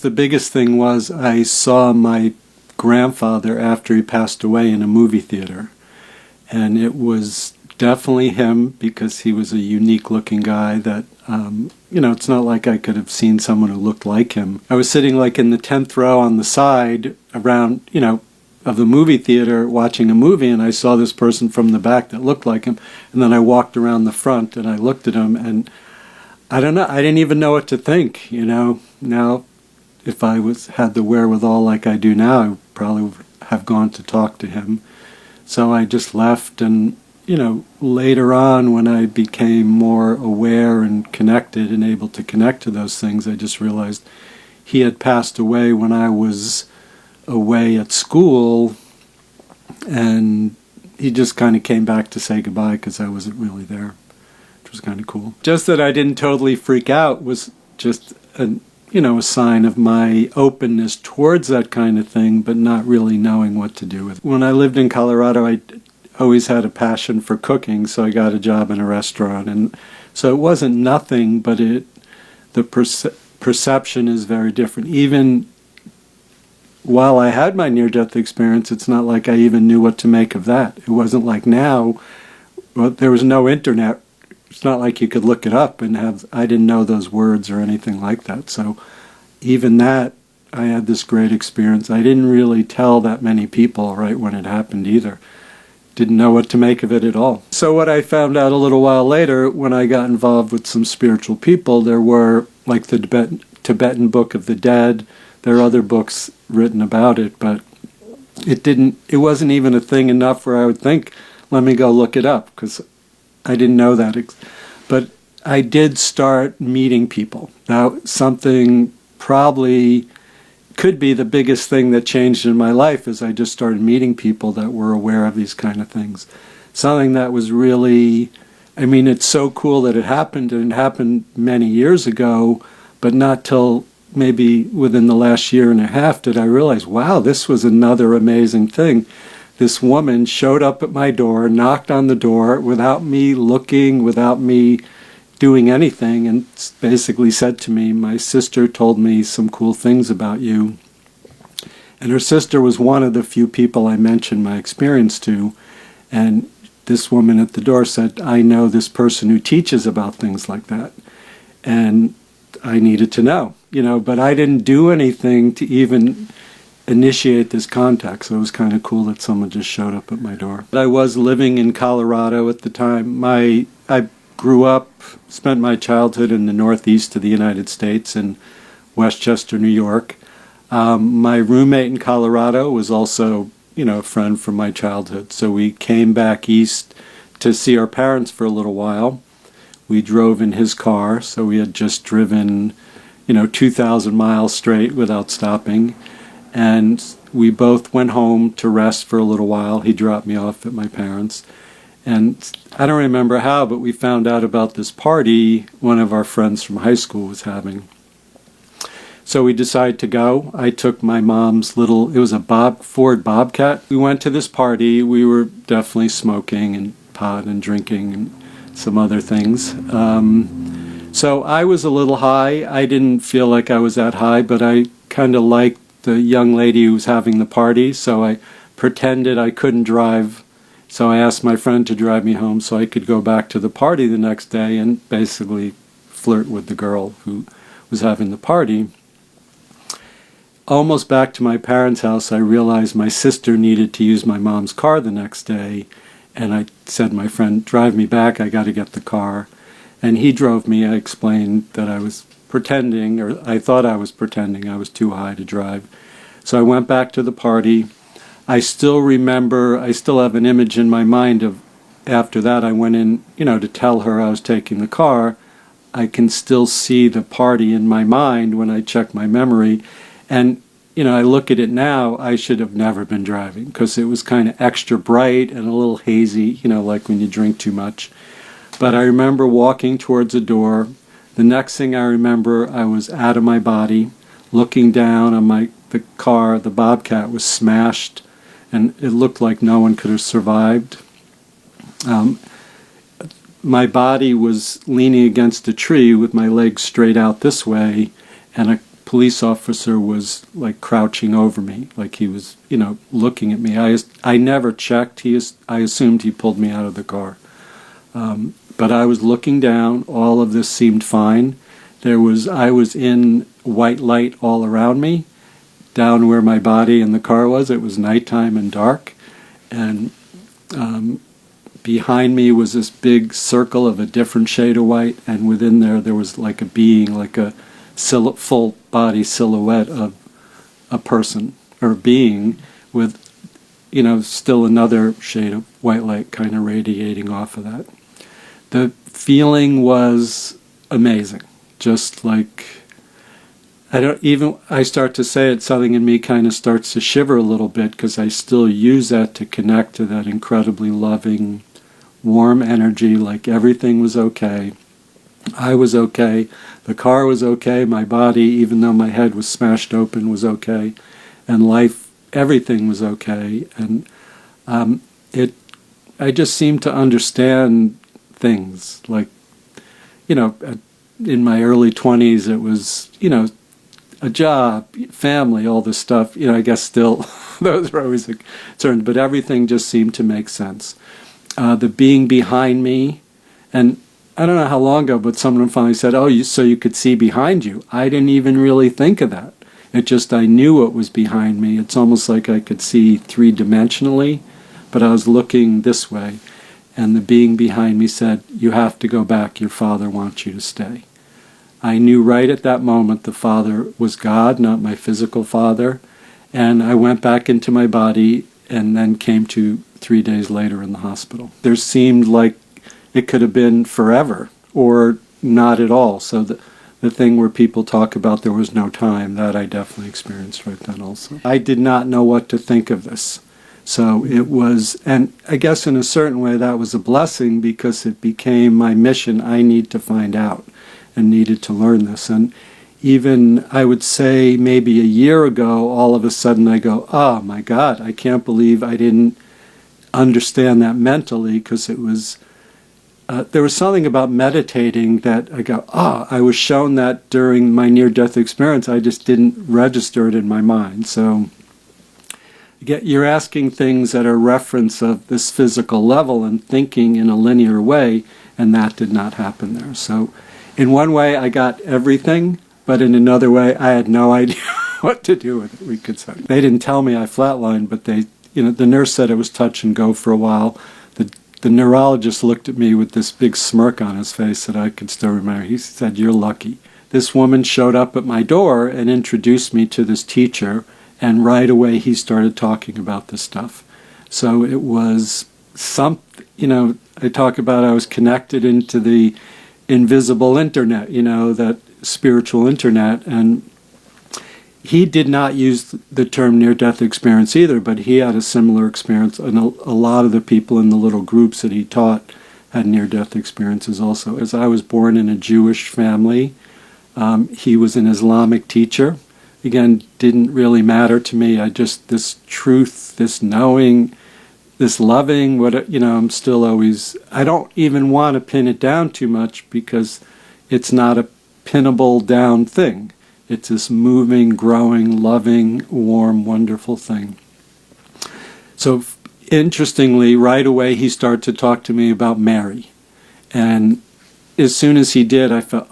the biggest thing was I saw my grandfather after he passed away in a movie theater. And it was definitely him because he was a unique looking guy that, it's not like I could have seen someone who looked like him. I was sitting like in the 10th row on the side around, of the movie theater watching a movie, and I saw this person from the back that looked like him. And then I walked around the front and I looked at him, and I don't know, I didn't even know what to think, Now, if I had the wherewithal like I do now, I probably would have gone to talk to him. So I just left, and later on when I became more aware and connected and able to connect to those things, I just realized he had passed away when I was away at school, and he just kind of came back to say goodbye because I wasn't really there, which was kind of cool. Just that I didn't totally freak out was just a sign of my openness towards that kind of thing, but not really knowing what to do with it. When I lived in Colorado, I always had a passion for cooking, so I got a job in a restaurant, and so it wasn't nothing, but the perception is very different. Even while I had my near-death experience, it's not like I even knew what to make of that. It wasn't like now, there was no internet. It's not like you could look it up and I didn't know those words or anything like that. So even that, I had this great experience. I didn't really tell that many people right when it happened either. Didn't know what to make of it at all. So what I found out a little while later, when I got involved with some spiritual people, there were like the Tibetan Book of the Dead. There are other books written about it, but it wasn't even a thing enough where I would think, let me go look it up, because I didn't know that. But I did start meeting people. Now, something probably could be the biggest thing that changed in my life is I just started meeting people that were aware of these kind of things. Something that was really, it's so cool that it happened, and it happened many years ago, but not till maybe within the last year and a half did I realize, wow, this was another amazing thing. This woman showed up at my door, knocked on the door without me looking, without me doing anything, and basically said to me, my sister told me some cool things about you. And her sister was one of the few people I mentioned my experience to. And this woman at the door said, I know this person who teaches about things like that. And I needed to know, but I didn't do anything to even initiate this contact, so it was kind of cool that someone just showed up at my door. I was living in Colorado at the time. I grew up, spent my childhood in the northeast of the United States in Westchester, New York. My roommate in Colorado was also, a friend from my childhood, so we came back east to see our parents for a little while. We drove in his car, so we had just driven, 2,000 miles straight without stopping. And we both went home to rest for a little while. He dropped me off at my parents'. And I don't remember how, but we found out about this party one of our friends from high school was having. So we decided to go. I took my mom's it was a Ford Bobcat. We went to this party. We were definitely smoking and pot and drinking and some other things. So I was a little high. I didn't feel like I was that high, but I kind of liked the young lady who was having the party, so I pretended I couldn't drive. So I asked my friend to drive me home so I could go back to the party the next day and basically flirt with the girl who was having the party. Almost back to my parents' house, I realized my sister needed to use my mom's car the next day, and I said to my friend, drive me back, I got to get the car. And he drove me. I explained that I was pretending, or I thought I was pretending I was too high to drive. So I went back to the party. I still have an image in my mind of, after that I went in, to tell her I was taking the car. I can still see the party in my mind when I check my memory. And, I look at it now, I should have never been driving because it was kind of extra bright and a little hazy, like when you drink too much. But I remember walking towards a door. The next thing I remember, I was out of my body, looking down on the car. The Bobcat was smashed, and it looked like no one could have survived. My body was leaning against a tree with my legs straight out this way, and a police officer was like crouching over me, like he was, looking at me. I never checked. I assumed he pulled me out of the car. But I was looking down. All of this seemed fine. I was in white light all around me, down where my body and the car was. It was nighttime and dark. And behind me was this big circle of a different shade of white. And within there was like a being, like a full body silhouette of a person or being with, still another shade of white light kind of radiating off of that. The feeling was amazing. Just like, I start to say it, something in me kind of starts to shiver a little bit because I still use that to connect to that incredibly loving, warm energy, like everything was okay. I was okay. The car was okay. My body, even though my head was smashed open, was okay. And life, everything was okay. And I just seemed to understand things. Like, in my early 20s, it was, a job, family, all this stuff. I guess still, those were always a concern. But everything just seemed to make sense. The being behind me, and I don't know how long ago, but someone finally said, so you could see behind you. I didn't even really think of that. It just, I knew what was behind me. It's almost like I could see three-dimensionally, but I was looking this way. And the being behind me said, you have to go back. Your Father wants you to stay. I knew right at that moment the Father was God, not my physical father. And I went back into my body and then came to 3 days later in the hospital. There seemed like it could have been forever or not at all. So the thing where people talk about there was no time, that I definitely experienced right then also. I did not know what to think of this. So it was, and I guess in a certain way that was a blessing because it became my mission. I need to find out and needed to learn this. And even, I would say maybe a year ago, all of a sudden I go, oh my God, I can't believe I didn't understand that mentally, because it was, there was something about meditating that I go, I was shown that during my near-death experience. I just didn't register it in my mind. So you're asking things that are reference of this physical level and thinking in a linear way, and that did not happen there. So in one way I got everything, but in another way I had no idea what to do with it, we could say. They didn't tell me I flatlined, but they, the nurse said it was touch and go for a while. The neurologist looked at me with this big smirk on his face that I could still remember. He said, you're lucky. This woman showed up at my door and introduced me to this teacher, and right away he started talking about this stuff. So it was something, I talk about I was connected into the invisible internet, that spiritual internet, and he did not use the term near-death experience either, but he had a similar experience, and a lot of the people in the little groups that he taught had near-death experiences also. As I was born in a Jewish family, he was an Islamic teacher. Again, didn't really matter to me. This truth, this knowing, this loving, I'm still always, I don't even want to pin it down too much because it's not a pinnable down thing. It's this moving, growing, loving, warm, wonderful thing. So interestingly, right away he started to talk to me about Mary. And as soon as he did, I felt,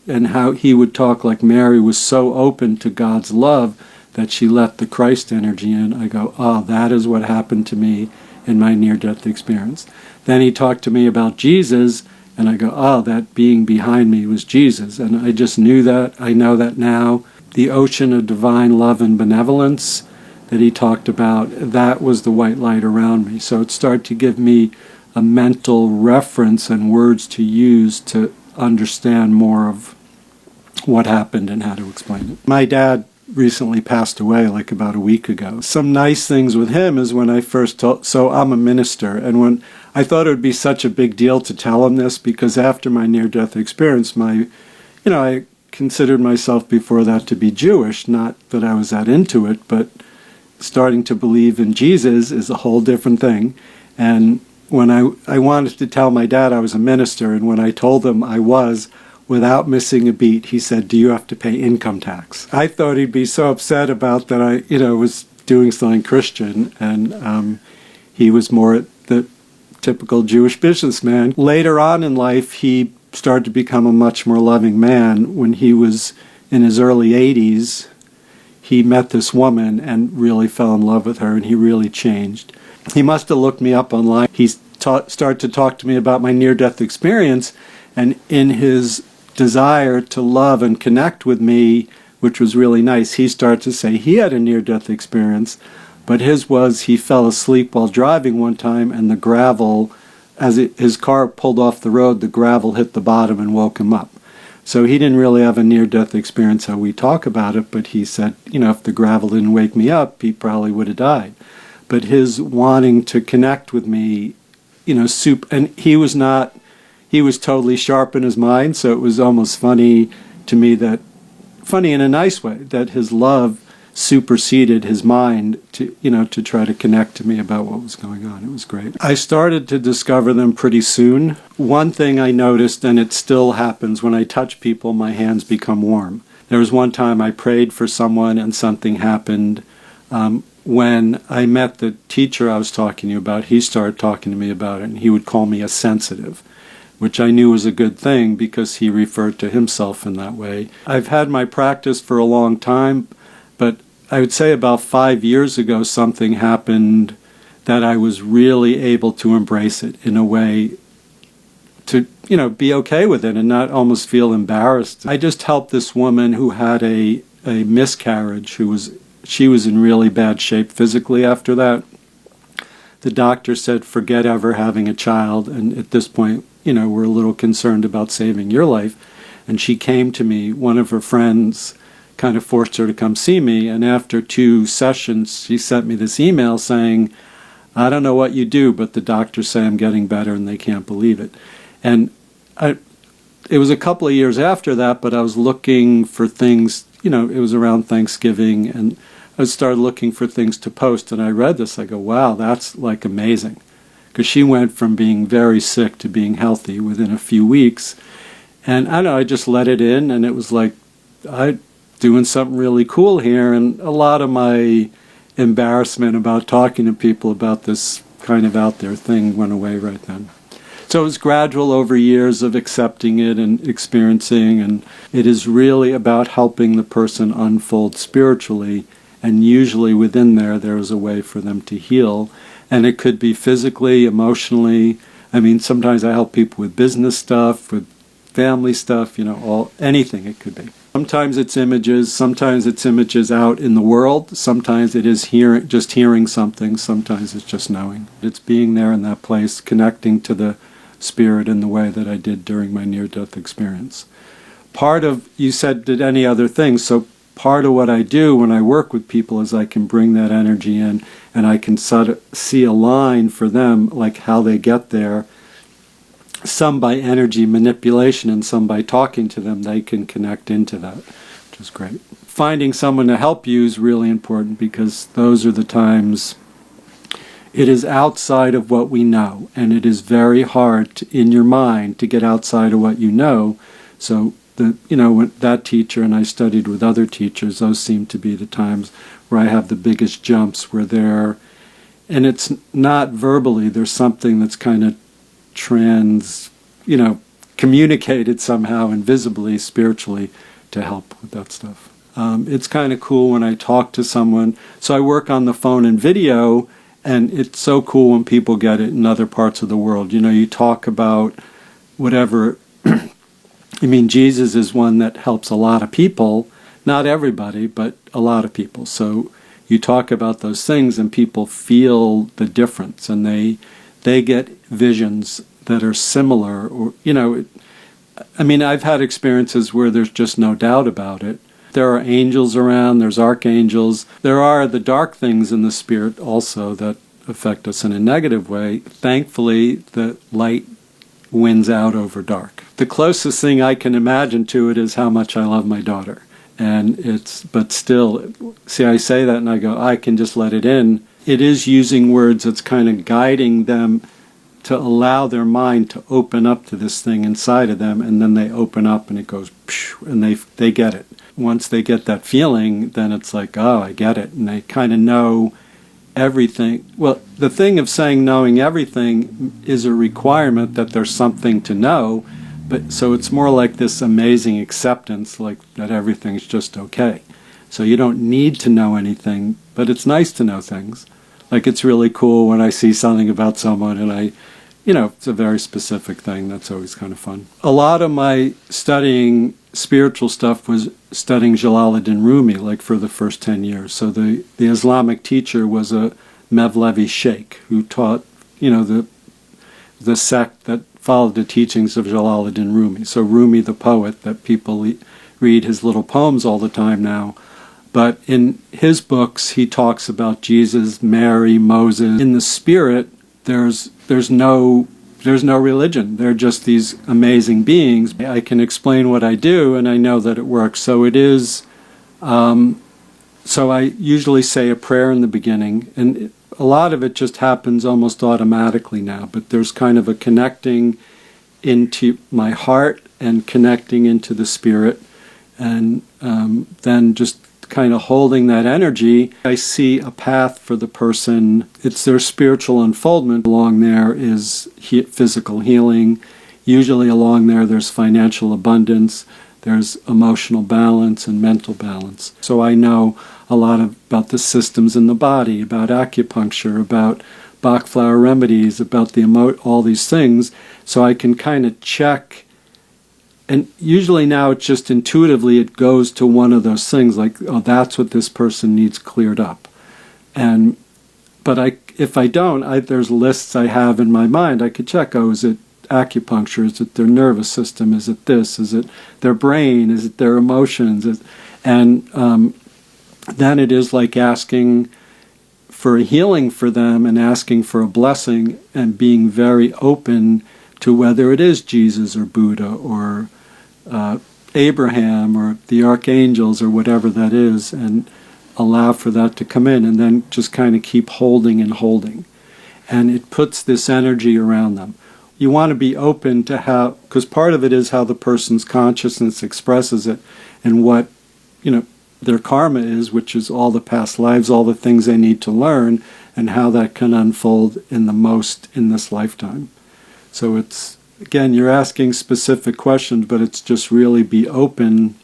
and how he would talk like Mary was so open to God's love that she let the Christ energy in. I go, that is what happened to me in my near-death experience. Then he talked to me about Jesus, and I go, that being behind me was Jesus. And I just knew that. I know that now. The ocean of divine love and benevolence that he talked about, that was the white light around me. So it started to give me a mental reference and words to use to understand more of what happened and how to explain it. My dad recently passed away like about a week ago. Some nice things with him is when I first told, so I'm a minister, and when I thought it would be such a big deal to tell him this, because after my near-death experience, I considered myself before that to be Jewish, not that I was that into it, but starting to believe in Jesus is a whole different thing. And when I wanted to tell my dad I was a minister, and when I told him I was, without missing a beat, he said, "Do you have to pay income tax?" I thought he'd be so upset about that I, was doing something Christian, and he was more the typical Jewish businessman. Later on in life, he started to become a much more loving man. When he was in his early 80s, he met this woman and really fell in love with her, and he really changed. He must have looked me up online. He started to talk to me about my near-death experience, and in his desire to love and connect with me, which was really nice, he started to say he had a near-death experience, but his was he fell asleep while driving one time, and the gravel, his car pulled off the road, the gravel hit the bottom and woke him up. So he didn't really have a near-death experience how we talk about it, but he said, if the gravel didn't wake me up, he probably would have died. But his wanting to connect with me, and he was totally sharp in his mind, so it was almost funny to me funny in a nice way, that his love superseded his mind to try to connect to me about what was going on. It was great. I started to discover them pretty soon. One thing I noticed, and it still happens, when I touch people, my hands become warm. There was one time I prayed for someone and something happened. When I met the teacher I was talking to you about, he started talking to me about it, and he would call me a sensitive, which I knew was a good thing because he referred to himself in that way. I've had my practice for a long time, but I would say about 5 years ago something happened that I was really able to embrace it in a way to, be okay with it and not almost feel embarrassed. I just helped this woman who had a miscarriage, she was in really bad shape physically after that. The doctor said, forget ever having a child, and at this point, we're a little concerned about saving your life. And she came to me. One of her friends kind of forced her to come see me, and after 2 sessions, she sent me this email saying, I don't know what you do, but the doctors say I'm getting better and they can't believe it. And it was a couple of years after that, but I was looking for things, it was around Thanksgiving, and I started looking for things to post, and I read this. I go, wow, that's like amazing. Because she went from being very sick to being healthy within a few weeks. And I don't know, I just let it in, and it was like, I'm doing something really cool here. And a lot of my embarrassment about talking to people about this kind of out there thing went away right then. So it was gradual over years of accepting it and experiencing, and it is really about helping the person unfold spiritually, and usually within there is a way for them to heal. And it could be physically, emotionally. I mean, sometimes I help people with business stuff, with family stuff, anything it could be. Sometimes it's images out in the world. Sometimes it is just hearing something. Sometimes it's just knowing. It's being there in that place, connecting to the spirit in the way that I did during my near-death experience. You said, did any other things? So part of what I do when I work with people is I can bring that energy in, and I can sort of see a line for them, like how they get there. Some by energy manipulation and some by talking to them, they can connect into that, which is great. Finding someone to help you is really important, because those are the times it is outside of what we know, and it is very hard in your mind to get outside of what you know. So that teacher, and I studied with other teachers, those seem to be the times where I have the biggest jumps, where and it's not verbally, there's something that's kind of communicated somehow invisibly, spiritually, to help with that stuff. It's kind of cool when I talk to someone. So I work on the phone and video, and it's so cool when people get it in other parts of the world. You talk about whatever. I mean, Jesus is one that helps a lot of people, not everybody, but a lot of people. So you talk about those things and people feel the difference, and they get visions that are similar, or, I've had experiences where there's just no doubt about it. There are angels around, there's archangels. There are the dark things in the spirit also that affect us in a negative way. Thankfully, the light wins out over dark. The closest thing I can imagine to it is how much I love my daughter. But still, see, I say that and I go, I can just let it in. It is using words that's kind of guiding them to allow their mind to open up to this thing inside of them, and then they open up and it goes, and they get it. Once they get that feeling, then it's like, oh, I get it, and they kind of know everything. Well, the thing of saying knowing everything is a requirement that there's something to know, but so it's more like this amazing acceptance, like that everything's just okay. So you don't need to know anything, but it's nice to know things. Like, it's really cool when I see something about someone and it's a very specific thing. That's always kind of fun. A lot of my studying spiritual stuff was studying Jalaluddin Rumi, like for the first 10 years. So the Islamic teacher was a Mevlevi sheikh who taught, the sect that followed the teachings of Jalaluddin Rumi. So Rumi, the poet, that people read his little poems all the time now. But in his books, he talks about Jesus, Mary, Moses. In the spirit, there's no religion. They're just these amazing beings. I can explain what I do, and I know that it works. So it is. So I usually say a prayer in the beginning, and a lot of it just happens almost automatically now. But there's kind of a connecting into my heart and connecting into the spirit, and then just kind of holding that energy. I see a path for the person. It's their spiritual unfoldment. Along there is physical healing. Usually along there's financial abundance, there's emotional balance and mental balance. So I know a lot about the systems in the body, about acupuncture, about Bach flower remedies, about all these things. So I can kind of check. And usually now it's just intuitively it goes to one of those things, like, oh, that's what this person needs cleared up. But if I don't, there's lists I have in my mind. I could check, oh, is it acupuncture? Is it their nervous system? Is it this? Is it their brain? Is it their emotions? And then it is like asking for a healing for them and asking for a blessing and being very open to whether it is Jesus or Buddha or Abraham or the archangels or whatever that is, and allow for that to come in, and then just kind of keep holding and holding. And it puts this energy around them. You want to be open to how, because part of it is how the person's consciousness expresses it and what, their karma is, which is all the past lives, all the things they need to learn, and how that can unfold in the most in this lifetime. So it's, again, you're asking specific questions, but it's just really be open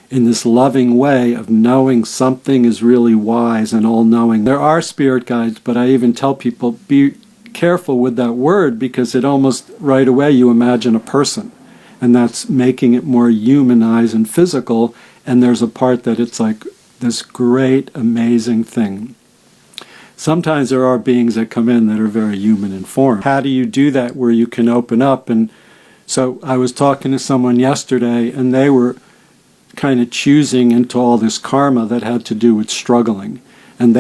in this loving way of knowing something is really wise and all-knowing. There are spirit guides, but I even tell people, be careful with that word, because it almost right away you imagine a person, and that's making it more humanized and physical, and there's a part that it's like this great, amazing thing. Sometimes there are beings that come in that are very human in form. How do you do that where you can open up? And so I was talking to someone yesterday, and they were kind of choosing into all this karma that had to do with struggling. And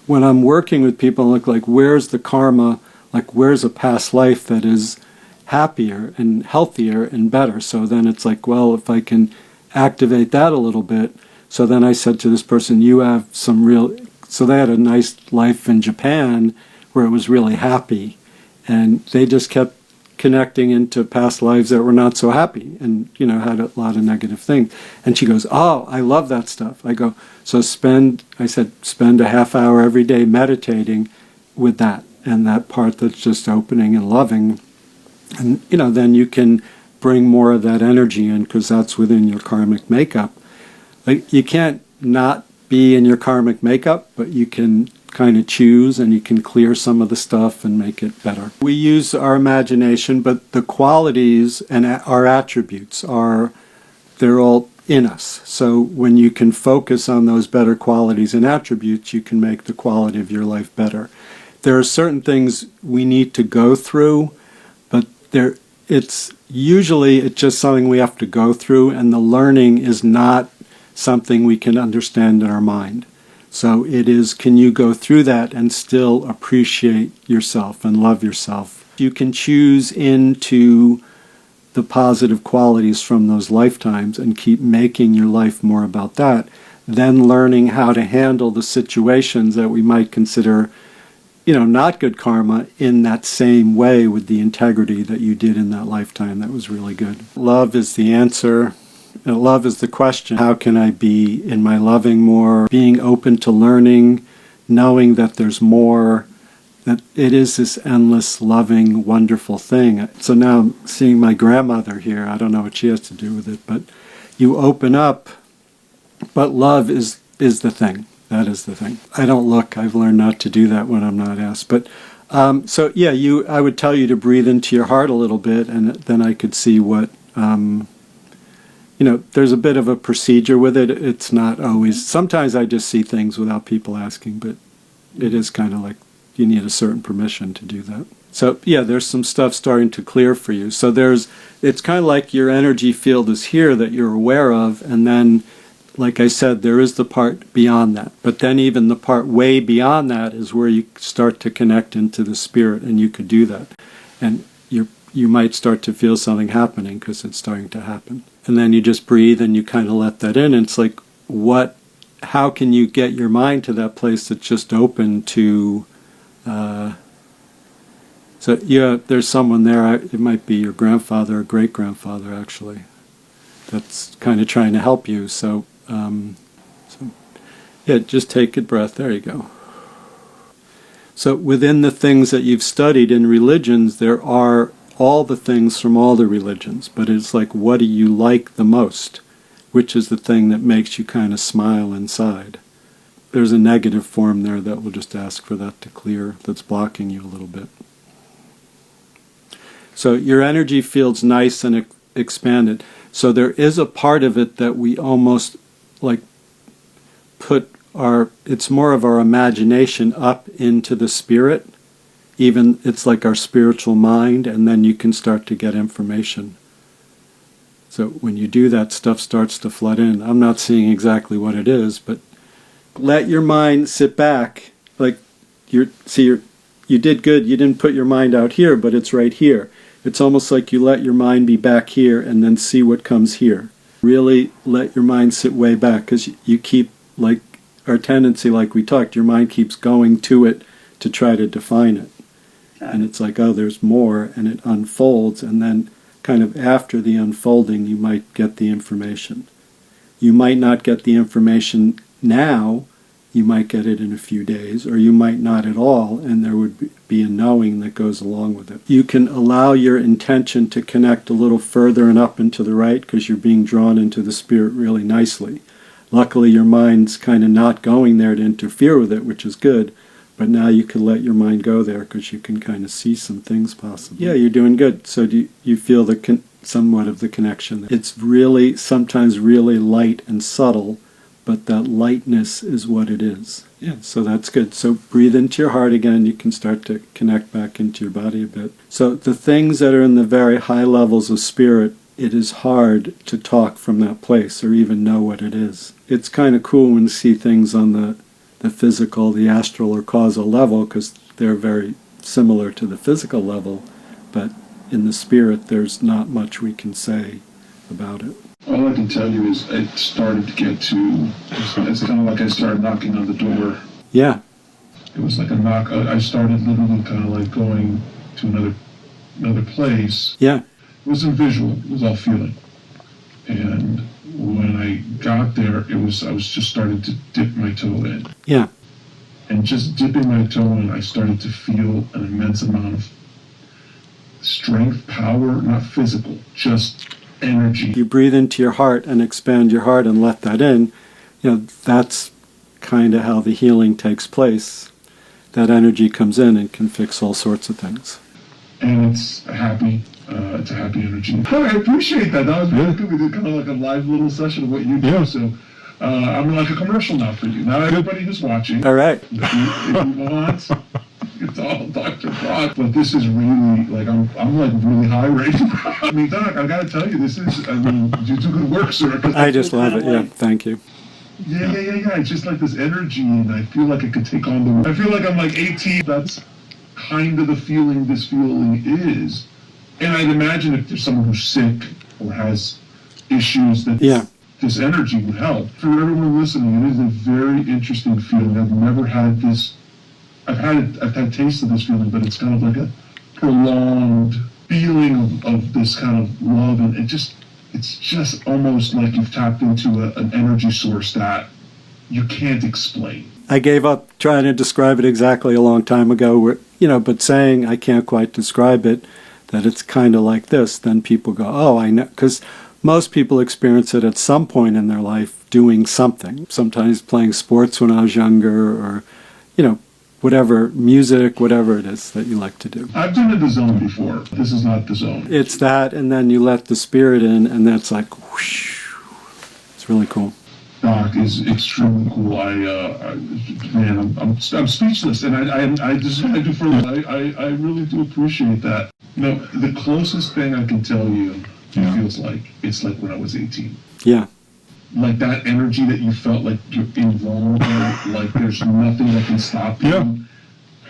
when I'm working with people, I look like, where's the karma? Like, where's a past life that is happier and healthier and better? So then it's like, well, if I can activate that a little bit. So then I said to this person, you have some real... So they had a nice life in Japan where it was really happy, and they just kept connecting into past lives that were not so happy and, had a lot of negative things. And she goes, oh, I love that stuff. I go, so spend a half hour every day meditating with that, and that part that's just opening and loving. And, then you can bring more of that energy in, because that's within your karmic makeup. Like, you can't not be in your karmic makeup, but you can kind of choose, and you can clear some of the stuff and make it better. We use our imagination, but the qualities and our attributes they're all in us. So when you can focus on those better qualities and attributes, you can make the quality of your life better. There are certain things we need to go through, but it's just something we have to go through, and the learning is not something we can understand in our mind. So it is, can you go through that and still appreciate yourself and love yourself? You can choose into the positive qualities from those lifetimes and keep making your life more about that, then learning how to handle the situations that we might consider not good karma in that same way with the integrity that you did in that lifetime. That was really good. Love is the answer. Love is the question. How can I be in my loving more, being open to learning, knowing that there's more, that it is this endless, loving, wonderful thing. So now I'm seeing my grandmother here. I don't know what she has to do with it, but you open up, but love is the thing. That is the thing. I don't look. I've learned not to do that when I'm not asked. But so yeah, I would tell you to breathe into your heart a little bit, and then I could see what, there's a bit of a procedure with it. It's not always, sometimes I just see things without people asking, but it is kind of like you need a certain permission to do that. So yeah, there's some stuff starting to clear for you. So it's kind of like your energy field is here that you're aware of, and then, like I said, there is the part beyond that. But then even the part way beyond that is where you start to connect into the spirit, and you could do that. And you might start to feel something happening because it's starting to happen. And then you just breathe and you kind of let that in. And it's like, how can you get your mind to that place that's just open to, so yeah, there's someone there, it might be your grandfather or great-grandfather actually, that's kind of trying to help you. So yeah, just take a breath. There you go. So within the things that you've studied in religions, there are all the things from all the religions, but it's like, what do you like the most? Which is the thing that makes you kind of smile inside? There's a negative form there that will just ask for that to clear, that's blocking you a little bit. So your energy field's nice and expanded. So there is a part of it that we almost like it's more of our imagination up into the spirit. Even it's like our spiritual mind, and then you can start to get information. So when you do that, stuff starts to flood in. I'm not seeing exactly what it is, but let your mind sit back. Like you did good. You didn't put your mind out here, but it's right here. It's almost like you let your mind be back here and then see what comes here. Really let your mind sit way back, because you keep, like our tendency, like we talked, your mind keeps going to it to try to define it. And it's like, oh, there's more, and it unfolds, and then kind of after the unfolding, you might get the information. You might not get the information now, you might get it in a few days, or you might not at all, and there would be a knowing that goes along with it. You can allow your intention to connect a little further and up and to the right, because you're being drawn into the spirit really nicely. Luckily, your mind's kind of not going there to interfere with it, which is good. But now you can let your mind go there because you can kind of see some things possibly. Yeah, you're doing good. So do you feel somewhat of the connection? It's really, sometimes really light and subtle, but that lightness is what it is. Yeah, so that's good. So breathe into your heart again. You can start to connect back into your body a bit. So the things that are in the very high levels of spirit, it is hard to talk from that place or even know what it is. It's kind of cool when you see things on the physical, the astral or causal level, because they're very similar to the physical level, but in the spirit there's not much we can say about it. All I can tell you is it started to get to, it's kind of like I started knocking on the door. Yeah. It was like a knock. I started literally kind of like going to another place. Yeah. It wasn't visual, it was all feeling. And when I got there, I was just starting to dip my toe in. Yeah. And just dipping my toe in, I started to feel an immense amount of strength, power, not physical, just energy. You breathe into your heart and expand your heart and let that in. That's kind of how the healing takes place. That energy comes in and can fix all sorts of things. And it's a happy energy. I appreciate that. That was really good. We did kind of like a live little session of what you do. Yeah. So I'm like a commercial now for you. Now everybody who's watching. All right. If you want, it's all Dr. Brock. But this is really, like, I'm like really high right now. I mean, Doc, I got to tell you, you do good work, sir. I just love it. Yeah, thank you. Yeah. It's just like this energy, and I feel like I could take on I feel like I'm like 18. That's kind of the feeling this feeling is. And I'd imagine if there's someone who's sick or has issues, that this energy would help. For everyone listening, it is a very interesting feeling. I've never had this I've had taste of this feeling, but it's kind of like a prolonged feeling of this kind of love, and it's just almost like you've tapped into an energy source that you can't explain. I gave up trying to describe it exactly a long time ago, but saying I can't quite describe it, that it's kind of like this, then people go, oh, I know, because most people experience it at some point in their life doing something, sometimes playing sports when I was younger, or, whatever, music, whatever it is that you like to do. I've been in the zone before. This is not the zone. It's that, and then you let the spirit in, and that's like, whoosh. It's really cool. Doc is extremely cool. Man, I'm speechless, and I just I do for I really do appreciate that. The closest thing I can tell you, it feels like it's like when I was 18. Yeah. Like that energy that you felt like you're invulnerable, like there's nothing that can stop you. Yeah.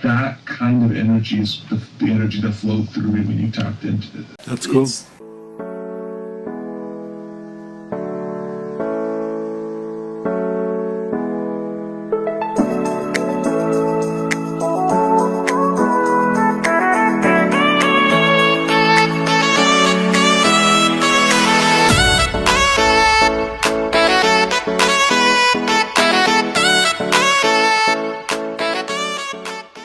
That kind of energy is the energy that flowed through me when you tapped into it. That's cool.